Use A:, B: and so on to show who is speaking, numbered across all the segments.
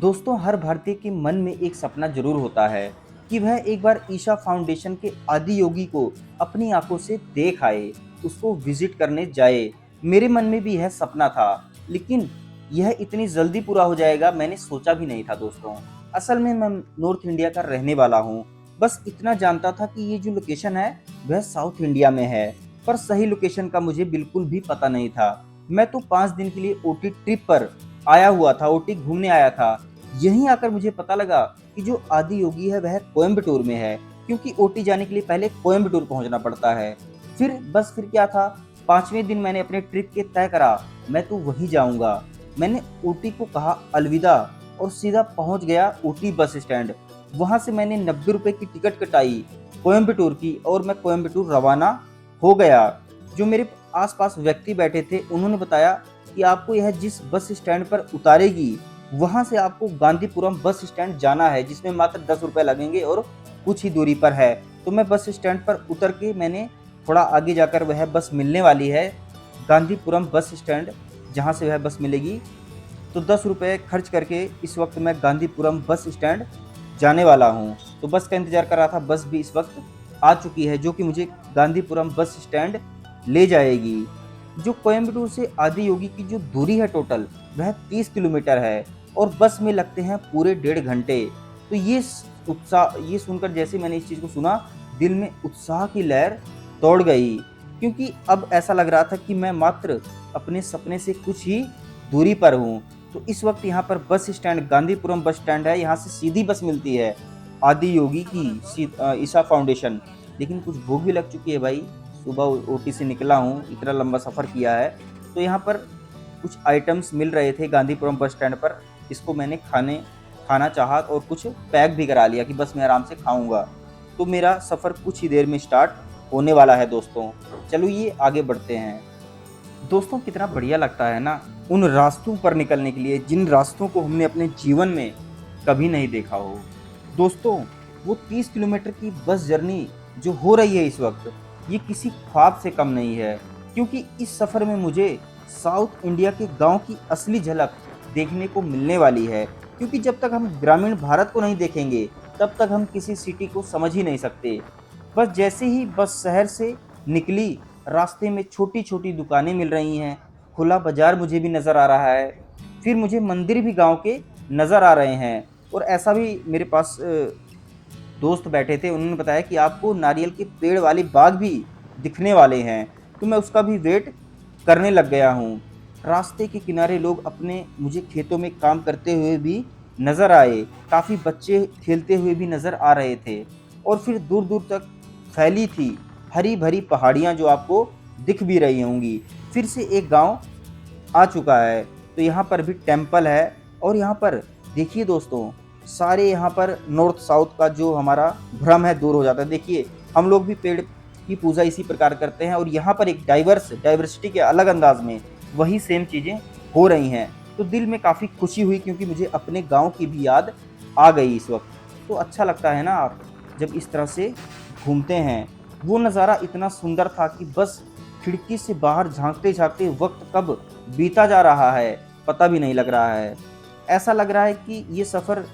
A: दोस्तों, हर भारतीय के मन में एक सपना जरूर होता है कि वह एक बार ईशा फाउंडेशन के आदि योगी को अपनी आंखों से देख आए, उसको विजिट करने जाए। मेरे मन में भी यह सपना था, लेकिन यह इतनी जल्दी पूरा हो जाएगा मैंने सोचा भी नहीं था दोस्तों। असल में मैं नॉर्थ इंडिया का रहने वाला हूँ। बस इतना जानता था कि ये जो लोकेशन है वह साउथ इंडिया में है, पर सही लोकेशन का मुझे बिल्कुल भी पता नहीं था। मैं तो 5 दिन के लिए ओटी ट्रिप पर आया हुआ था, ओटी घूमने आया था। यहीं आकर मुझे पता लगा कि जो आदि योगी है वह कोयम्बटूर में है, क्योंकि ओटी जाने के लिए पहले कोयम्बटूर पहुंचना पड़ता है। फिर क्या था, 5वें दिन मैंने अपने ट्रिप के तय करा, मैं तो वहीं जाऊंगा। मैंने ओटी को कहा अलविदा और सीधा पहुंच गया ओटी बस स्टैंड। वहां से मैंने 90 रुपए की टिकट कटाई कोयम्बटूर की और मैं कोयम्बटूर रवाना हो गया। जो मेरे आसपास व्यक्ति बैठे थे उन्होंने बताया कि आपको यह जिस बस स्टैंड पर उतारेगी वहां से आपको गांधीपुरम बस स्टैंड जाना है, जिसमें मात्र 10 रुपए लगेंगे और कुछ ही दूरी पर है। तो मैं बस स्टैंड पर उतर के मैंने थोड़ा आगे जाकर वह बस मिलने वाली है, गांधीपुरम बस स्टैंड जहाँ से वह बस मिलेगी। तो 10 रुपए खर्च करके इस वक्त मैं गांधीपुरम बस स्टैंड जाने वाला हूँ। तो बस का इंतजार कर रहा था, बस भी इस वक्त आ चुकी है जो कि मुझे गांधीपुरम बस स्टैंड ले जाएगी। जो कोयम्बटूर से आदि योगी की जो दूरी है टोटल वह 30 किलोमीटर है और बस में लगते हैं पूरे 1.5 घंटे। तो ये सुनकर जैसे मैंने इस चीज़ को सुना, दिल में उत्साह की लहर दौड़ गई, क्योंकि अब ऐसा लग रहा था कि मैं मात्र अपने सपने से कुछ ही दूरी पर हूँ। तो इस वक्त यहाँ पर bus stand Gandhipuram bus stand है, यहाँ से सीधी बस मिलती है आदि योगी की ईशा फाउंडेशन। लेकिन कुछ भूख भी लग चुकी है भाई, सुबह ओटी से निकला हूँ, इतना लंबा सफ़र किया है। तो यहाँ पर कुछ आइटम्स मिल रहे थे गांधीपुरम बस स्टैंड पर, इसको मैंने खाना चाहा और कुछ पैक भी करा लिया कि बस मैं आराम से खाऊंगा। तो मेरा सफ़र कुछ ही देर में स्टार्ट होने वाला है दोस्तों। चलो ये आगे बढ़ते हैं। दोस्तों, कितना बढ़िया लगता है ना उन रास्तों पर निकलने के लिए जिन रास्तों को हमने अपने जीवन में कभी नहीं देखा हो। दोस्तों, वो 30 किलोमीटर की बस जर्नी जो हो रही है इस वक्त, ये किसी ख्वाब से कम नहीं है, क्योंकि इस सफ़र में मुझे साउथ इंडिया के गांव की असली झलक देखने को मिलने वाली है। क्योंकि जब तक हम ग्रामीण भारत को नहीं देखेंगे तब तक हम किसी सिटी को समझ ही नहीं सकते। बस जैसे ही बस शहर से निकली, रास्ते में छोटी छोटी दुकानें मिल रही हैं, खुला बाजार मुझे भी नज़र आ रहा है, फिर मुझे मंदिर भी गांव के नज़र आ रहे हैं। और ऐसा भी मेरे पास दोस्त बैठे थे, उन्होंने बताया कि आपको नारियल के पेड़ वाले बाग भी दिखने वाले हैं। तो मैं उसका भी वेट करने लग गया हूँ। रास्ते के किनारे लोग अपने मुझे खेतों में काम करते हुए भी नज़र आए, काफ़ी बच्चे खेलते हुए भी नज़र आ रहे थे। और फिर दूर दूर तक फैली थी हरी भरी पहाड़ियाँ जो आपको दिख भी रही होंगी। फिर से एक गांव आ चुका है। तो यहाँ पर भी टेम्पल है और यहाँ पर देखिए दोस्तों, सारे यहाँ पर नॉर्थ साउथ का जो हमारा भ्रम है दूर हो जाता है। देखिए, हम लोग भी पेड़ की पूजा इसी प्रकार करते हैं और यहाँ पर एक डाइवर्सिटी के अलग अंदाज में वही सेम चीज़ें हो रही हैं। तो दिल में काफ़ी खुशी हुई, क्योंकि मुझे अपने गांव की भी याद आ गई इस वक्त। तो अच्छा लगता है ना आप जब इस तरह से घूमते हैं। वो नज़ारा इतना सुंदर था कि बस खिड़की से बाहर झांकते झांकते वक्त कब बीता जा रहा है पता भी नहीं लग रहा है। ऐसा लग रहा है कि ये सफ़र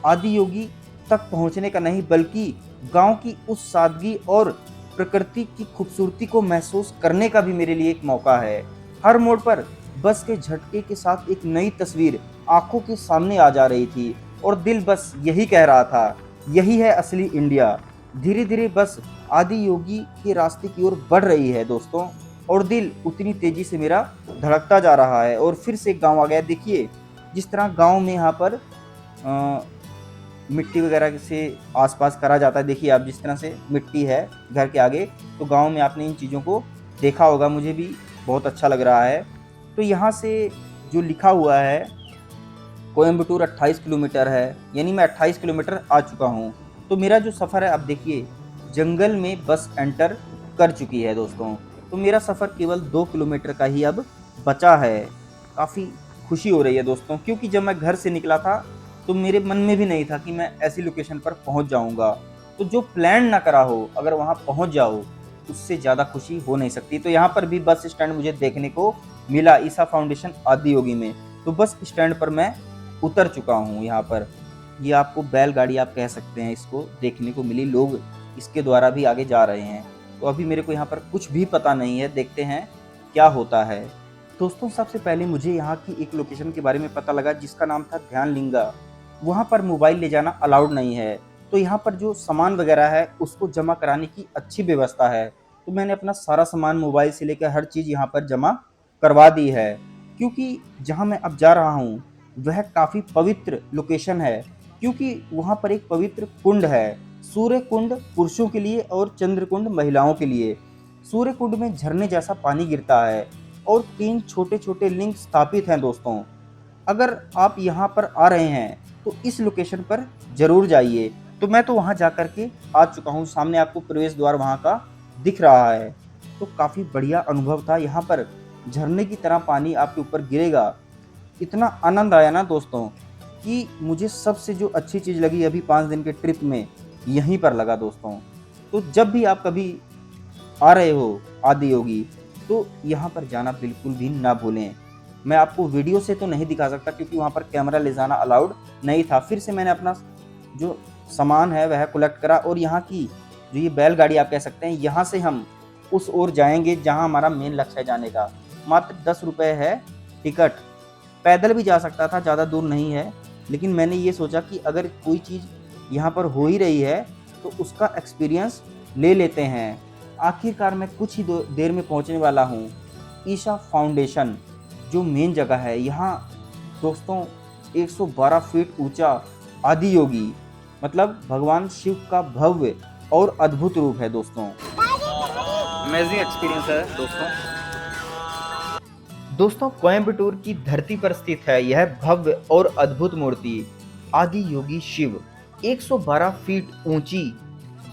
A: आदि योगी तक पहुंचने का नहीं, बल्कि गांव की उस सादगी और प्रकृति की खूबसूरती को महसूस करने का भी मेरे लिए एक मौका है। हर मोड़ पर बस के झटके के साथ एक नई तस्वीर आंखों के सामने आ जा रही थी और दिल बस यही कह रहा था, यही है असली इंडिया। धीरे धीरे बस आदि योगी के रास्ते की ओर बढ़ रही है दोस्तों, और दिल उतनी तेजी से मेरा धड़कता जा रहा है। और फिर से गांव आ गया। देखिए, जिस तरह गांव में यहाँ पर मिट्टी वगैरह से आसपास करा जाता है, देखिए आप जिस तरह से मिट्टी है घर के आगे, तो गांव में आपने इन चीज़ों को देखा होगा, मुझे भी बहुत अच्छा लग रहा है। तो यहाँ से जो लिखा हुआ है कोयम्बटूर 28 किलोमीटर है, यानी मैं 28 किलोमीटर आ चुका हूँ। तो मेरा जो सफ़र है, अब देखिए जंगल में बस एंटर कर चुकी है दोस्तों। तो मेरा सफ़र केवल 2 किलोमीटर का ही अब बचा है। काफ़ी खुशी हो रही है दोस्तों, क्योंकि जब मैं घर से निकला था तो मेरे मन में भी नहीं था कि मैं ऐसी लोकेशन पर पहुंच जाऊंगा। तो जो प्लान ना करा हो अगर वहां पहुंच जाओ, उससे ज़्यादा खुशी हो नहीं सकती। तो यहाँ पर भी बस स्टैंड मुझे देखने को मिला ईशा फाउंडेशन आदि योगी में। तो बस स्टैंड पर मैं उतर चुका हूँ यहाँ पर। ये आपको बैलगाड़ी आप कह सकते हैं, इसको देखने को मिली, लोग इसके द्वारा भी आगे जा रहे हैं। तो अभी मेरे को यहाँ पर कुछ भी पता नहीं है, देखते हैं क्या होता है। दोस्तों सबसे पहले मुझे यहाँ की एक लोकेशन के बारे में पता लगा जिसका नाम था ध्यानलिंगा। वहाँ पर मोबाइल ले जाना अलाउड नहीं है, तो यहाँ पर जो सामान वगैरह है उसको जमा कराने की अच्छी व्यवस्था है। तो मैंने अपना सारा सामान मोबाइल से लेकर हर चीज़ यहाँ पर जमा करवा दी है, क्योंकि जहाँ मैं अब जा रहा हूँ वह काफ़ी पवित्र लोकेशन है, क्योंकि वहाँ पर एक पवित्र कुंड है। सूर्य कुंड पुरुषों के लिए और चंद्र कुंड महिलाओं के लिए। सूर्य कुंड में झरने जैसा पानी गिरता है और 3 छोटे-छोटे लिंग स्थापित हैं दोस्तों। अगर आप यहाँ पर आ रहे हैं तो इस लोकेशन पर ज़रूर जाइए। तो मैं तो वहाँ जा कर के आ चुका हूँ, सामने आपको प्रवेश द्वार वहाँ का दिख रहा है। तो काफ़ी बढ़िया अनुभव था, यहाँ पर झरने की तरह पानी आपके ऊपर गिरेगा। इतना आनंद आया ना दोस्तों कि मुझे सबसे जो अच्छी चीज़ लगी अभी 5 दिन के ट्रिप में यहीं पर लगा दोस्तों। तो जब भी आप कभी आ रहे हो आदि योगी, तो यहाँ पर जाना बिल्कुल भी ना भूलें। मैं आपको वीडियो से तो नहीं दिखा सकता क्योंकि वहाँ पर कैमरा ले जाना अलाउड नहीं था। फिर से मैंने अपना जो सामान है वह कलेक्ट करा और यहाँ की जो ये बैलगाड़ी आप कह सकते हैं, यहाँ से हम उस ओर जाएंगे जहाँ हमारा मेन लक्ष्य है जाने का। मात्र 10 रुपये है टिकट। पैदल भी जा सकता था, ज़्यादा दूर नहीं है, लेकिन मैंने ये सोचा कि अगर कोई चीज़ यहाँ पर हो ही रही है तो उसका एक्सपीरियंस ले लेते हैं। आखिरकार मैं कुछ ही देर में पहुँचने वाला हूँ ईशा फाउंडेशन, जो मेन जगह है। यहाँ दोस्तों 112 फीट ऊंचा आदि योगी, मतलब भगवान शिव का भव्य और अद्भुत रूप है दोस्तों। अमेजिंग एक्सपीरियंस है दोस्तों। दोस्तों कोयम्बटूर की धरती पर स्थित है यह भव्य और अद्भुत मूर्ति आदि योगी शिव। 112 फीट ऊंची,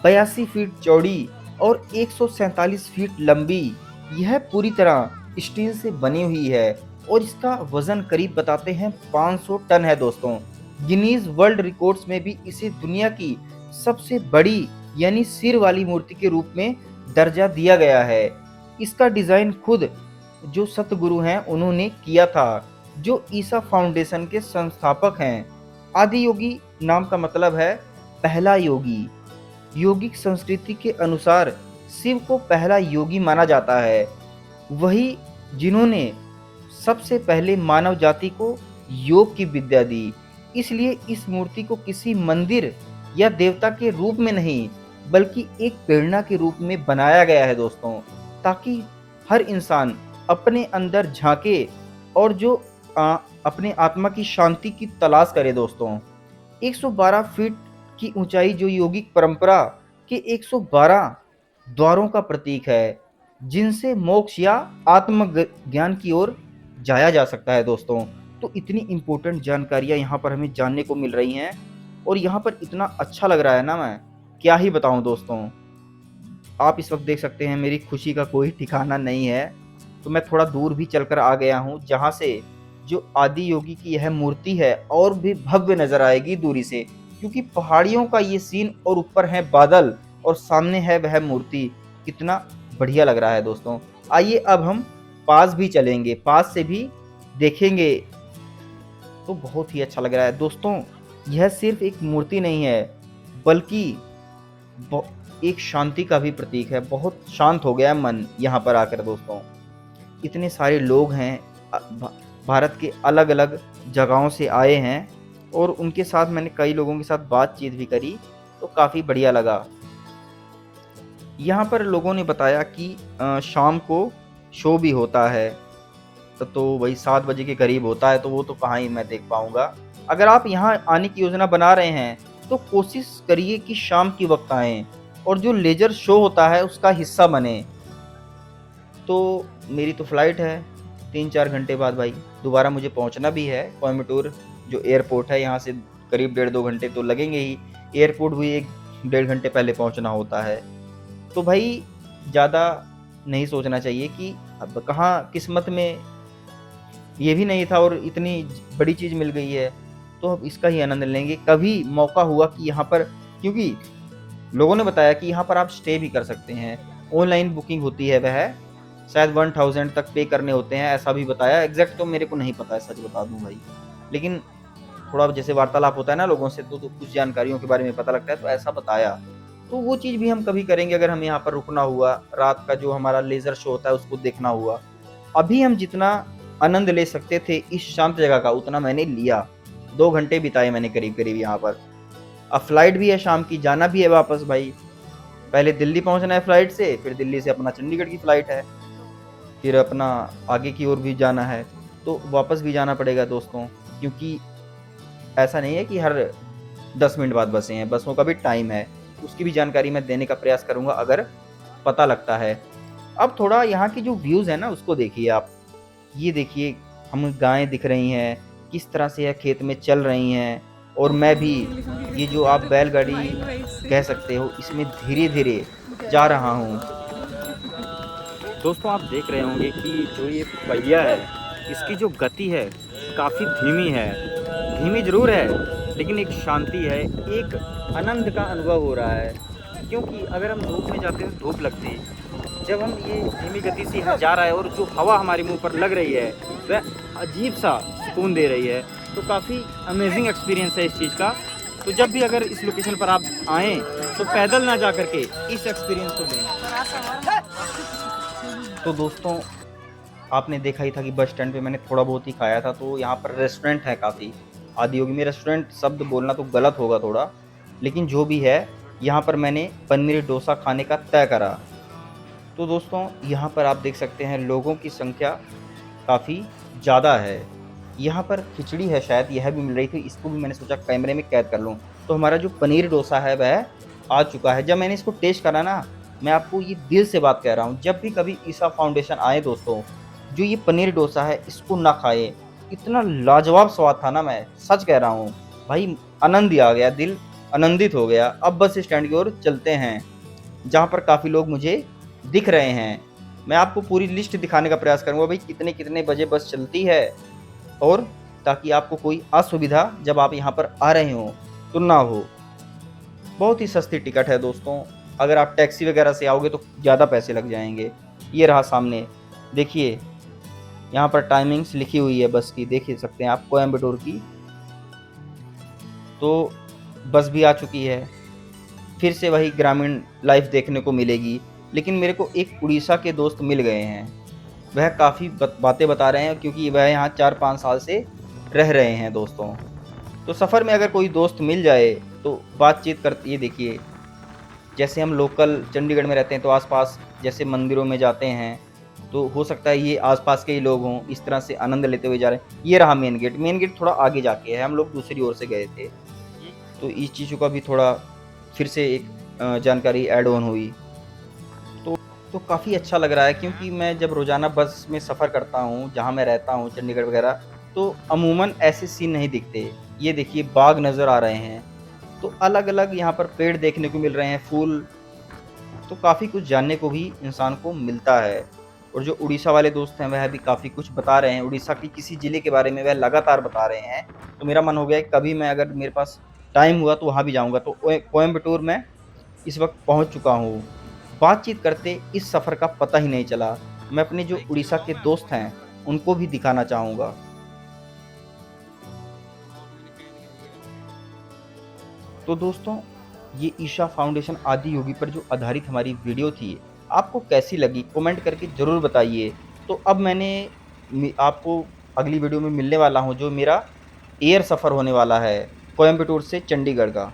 A: 82 फीट चौड़ी और 147 फीट लंबी। यह पूरी तरह स्टील से बनी हुई है और इसका वजन करीब बताते हैं 500 टन है दोस्तों। गिनीज वर्ल्ड रिकॉर्ड्स में भी इसे दुनिया की सबसे बड़ी यानी सिर वाली मूर्ति के रूप में दर्जा दिया गया है। इसका डिजाइन खुद जो सतगुरु हैं उन्होंने किया था, जो ईसा फाउंडेशन के संस्थापक हैं। आदि योगी नाम का मतलब है पहला योगी। योगिक संस्कृति के अनुसार शिव को पहला योगी माना जाता है, वही जिन्होंने सबसे पहले मानव जाति को योग की विद्या दी। इसलिए इस मूर्ति को किसी मंदिर या देवता के रूप में नहीं बल्कि एक प्रेरणा के रूप में बनाया गया है दोस्तों, ताकि हर इंसान अपने अंदर झांके और जो अपने आत्मा की शांति की तलाश करे दोस्तों। 112 फीट की ऊंचाई जो योगिक परंपरा के 112 द्वारों का प्रतीक है, जिनसे मोक्ष या आत्म ज्ञान की ओर जाया जा सकता है दोस्तों। तो इतनी इम्पोर्टेंट जानकारियाँ यहाँ पर हमें जानने को मिल रही हैं और यहाँ पर इतना अच्छा लग रहा है ना, मैं क्या ही बताऊँ दोस्तों। आप इस वक्त देख सकते हैं मेरी खुशी का कोई ठिकाना नहीं है। तो मैं थोड़ा दूर भी चलकर आ गया हूँ, जहाँ से जो आदि योगी की यह मूर्ति है और भी भव्य नजर आएगी दूरी से, क्योंकि पहाड़ियों का ये सीन और ऊपर है बादल और सामने है वह मूर्ति। कितना बढ़िया लग रहा है दोस्तों। आइए अब हम पास भी चलेंगे, पास से भी देखेंगे, तो बहुत ही अच्छा लग रहा है दोस्तों। यह सिर्फ एक मूर्ति नहीं है बल्कि एक शांति का भी प्रतीक है। बहुत शांत हो गया मन यहाँ पर आकर दोस्तों। इतने सारे लोग हैं, भारत के अलग अलग जगहों से आए हैं और उनके साथ मैंने कई लोगों के साथ बातचीत भी करी, तो काफ़ी बढ़िया लगा। यहाँ पर लोगों ने बताया कि शाम को शो भी होता है, तो वही 7 बजे के करीब होता है, तो वो तो कहाँ ही मैं देख पाऊँगा। अगर आप यहाँ आने की योजना बना रहे हैं तो कोशिश करिए कि शाम के वक्त आएँ और जो लेजर शो होता है उसका हिस्सा बने। तो मेरी तो फ़्लाइट है 3-4 घंटे बाद भाई, दोबारा मुझे पहुंचना भी है कोयम्बटूर जो एयरपोर्ट है, यहाँ से करीब 1.5-2 घंटे तो लगेंगे ही। एयरपोर्ट भी 1-1.5 घंटे पहले पहुंचना होता है। तो भाई ज़्यादा नहीं सोचना चाहिए कि अब कहाँ किस्मत में ये भी नहीं था और इतनी बड़ी चीज़ मिल गई है, तो अब इसका ही आनंद लेंगे। कभी मौका हुआ कि यहाँ पर, क्योंकि लोगों ने बताया कि यहाँ पर आप स्टे भी कर सकते हैं, ऑनलाइन बुकिंग होती है, वह शायद 1000 तक पे करने होते हैं, ऐसा भी बताया। एग्जैक्ट तो मेरे को नहीं पता है, सच बता दूं भाई, लेकिन थोड़ा जैसे वार्तालाप होता है ना लोगों से, तो कुछ जानकारियों के बारे में पता लगता है, तो ऐसा बताया। तो वो चीज़ भी हम कभी करेंगे अगर हमें यहाँ पर रुकना हुआ, रात का जो हमारा लेज़र शो होता है उसको देखना हुआ। अभी हम जितना आनंद ले सकते थे इस शांत जगह का, उतना मैंने लिया। 2 घंटे बिताए मैंने करीब-करीब यहाँ पर। अब फ्लाइट भी है शाम की, जाना भी है वापस भाई। पहले दिल्ली पहुँचना है फ्लाइट से, फिर दिल्ली से अपना चंडीगढ़ की फ्लाइट है, फिर अपना आगे की ओर भी जाना है, तो वापस भी जाना पड़ेगा दोस्तों, क्योंकि ऐसा नहीं है कि हर 10 मिनट बाद बसें हैं, बसों का भी टाइम है। उसकी भी जानकारी मैं देने का प्रयास करूँगा अगर पता लगता है। अब थोड़ा यहाँ की जो व्यूज़ है ना उसको देखिए आप। ये देखिए, हम गायें दिख रही हैं, किस तरह से यह खेत में चल रही हैं, और मैं भी ये जो आप बैलगाड़ी कह सकते हो इसमें धीरे-धीरे जा रहा हूँ। दोस्तों आप देख रहे होंगे कि जो ये पहिया है, इसकी जो गति है काफ़ी धीमी है। धीमी ज़रूर है, लेकिन एक शांति है, एक आनंद का अनुभव हो रहा है। क्योंकि अगर हम धूप में जाते हैं तो धूप लगती, जब हम ये धीमी गति से यहाँ जा रहा है और जो हवा हमारे मुंह पर लग रही है वह अजीब सा सुकून दे रही है। तो काफ़ी अमेजिंग एक्सपीरियंस है इस चीज़ का। तो जब भी अगर इस लोकेशन पर आप आएँ तो पैदल ना जा कर के इस एक्सपीरियंस को लें। तो दोस्तों आपने देखा ही था कि बस स्टैंड पे मैंने थोड़ा बहुत ही खाया था, तो यहाँ पर रेस्टोरेंट है काफ़ी। आदियोगी में रेस्टोरेंट शब्द बोलना तो गलत होगा थोड़ा, लेकिन जो भी है, यहाँ पर मैंने पनीर डोसा खाने का तय करा। तो दोस्तों यहाँ पर आप देख सकते हैं लोगों की संख्या काफ़ी ज़्यादा है। यहाँ पर खिचड़ी है शायद, यह भी मिल रही थी, इसको भी मैंने सोचा कैमरे में कैद कर लूँ। तो हमारा जो पनीर डोसा है वह आ चुका है। जब मैंने इसको टेस्ट करा ना, मैं आपको ये दिल से बात कह रहा हूँ, जब भी कभी ईसा फाउंडेशन आए दोस्तों, जो ये पनीर डोसा है इसको ना खाए। इतना लाजवाब स्वाद था ना, मैं सच कह रहा हूँ भाई, आनंद ही आ गया, दिल आनंदित हो गया। अब बस स्टैंड की ओर चलते हैं, जहाँ पर काफ़ी लोग मुझे दिख रहे हैं। मैं आपको पूरी लिस्ट दिखाने का प्रयास करूँगा भाई कितने-कितने बजे बस चलती है, और ताकि आपको कोई असुविधा जब आप यहाँ पर आ रहे हों तो ना हो। बहुत ही सस्ती टिकट है दोस्तों, अगर आप टैक्सी वगैरह से आओगे तो ज़्यादा पैसे लग जाएँगे। ये रहा सामने, देखिए यहाँ पर टाइमिंग्स लिखी हुई है बस की, देख ही सकते हैं आप, कोयम्बटूर की। तो बस भी आ चुकी है, फिर से वही ग्रामीण लाइफ देखने को मिलेगी। लेकिन मेरे को एक उड़ीसा के दोस्त मिल गए हैं, वह काफ़ी बातें बता रहे हैं, क्योंकि वह यहाँ 4-5 साल से रह रहे हैं दोस्तों। तो सफ़र में अगर कोई दोस्त मिल जाए तो बातचीत कर, ये देखिए जैसे हम लोकल चंडीगढ़ में रहते हैं तो आसपास जैसे मंदिरों में जाते हैं, तो हो सकता है ये आसपास के ही लोग हों, इस तरह से आनंद लेते हुए जा रहे हैं। ये रहा मेन गेट थोड़ा आगे जाके है, हम लोग दूसरी ओर से गए थे। तो इस चीज़ों का भी थोड़ा फिर से एक जानकारी ऐड ऑन हुई। तो काफ़ी अच्छा लग रहा है, क्योंकि मैं जब रोज़ाना बस में सफ़र करता हूँ, जहाँ मैं रहता हूँ चंडीगढ़ वगैरह, तो अमूमन ऐसे सीन नहीं दिखते। ये देखिए बाग नज़र आ रहे हैं, तो अलग-अलग यहाँ पर पेड़ देखने को मिल रहे हैं, फूल, तो काफ़ी कुछ जानने को भी इंसान को मिलता है। और जो उड़ीसा वाले दोस्त हैं वह भी काफ़ी कुछ बता रहे हैं, उड़ीसा की किसी ज़िले के बारे में वह लगातार बता रहे हैं। तो मेरा मन हो गया कि कभी मैं, अगर मेरे पास टाइम हुआ तो वहाँ भी जाऊँगा। तो कोयम्बटूर में इस वक़्त पहुँच चुका हूँ। बातचीत करते इस सफ़र का पता ही नहीं चला। मैं अपने जो उड़ीसा के दोस्त हैं, उनको भी दिखाना चाहूँगा। तो दोस्तों, ये ईशा फाउंडेशन आदि योगी पर जो आधारित हमारी वीडियो थी, आपको कैसी लगी? कमेंट करके ज़रूर बताइए। तो अब मैंने आपको अगली वीडियो में मिलने वाला हूँ, जो मेरा एयर सफ़र होने वाला है, कोयम्बटूर से चंडीगढ़ का।